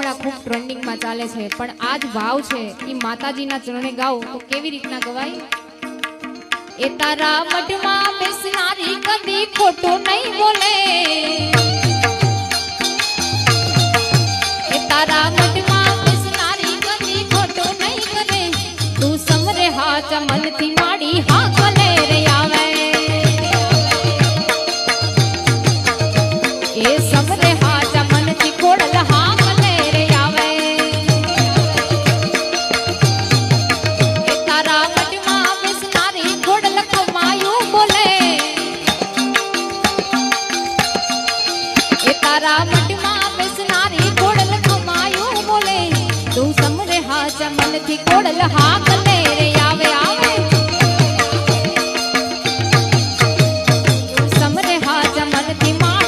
હમણાં ખૂબ ટ્રેન્ડિંગ માં ચાલે છે, પણ આજ ભાવ છે એ માતાજીના ચરણે ગાઓ તો કેવી રીતના ગવાય? એ તારા મઢમાં બેસનારી કદી ખોટું નહીં બોલે, એ તારા મઢમાં બેસનારી કદી ખોટું નહીં કરે, તું સમરે હાચા મનથી માડી હા કલે રે આવે, એ સમરે હાચા મનથી ખોડલ હા કલે રે આવે, એ તારા મઢમાં બેસનારી ખોડલ કમાયું બોલે, એ તારા મઢમાં બેસનારી ખોડલ કમાયું બોલે, તું સમરે હાચા મનથી ખોડલ હા કલે રે આવે આવે।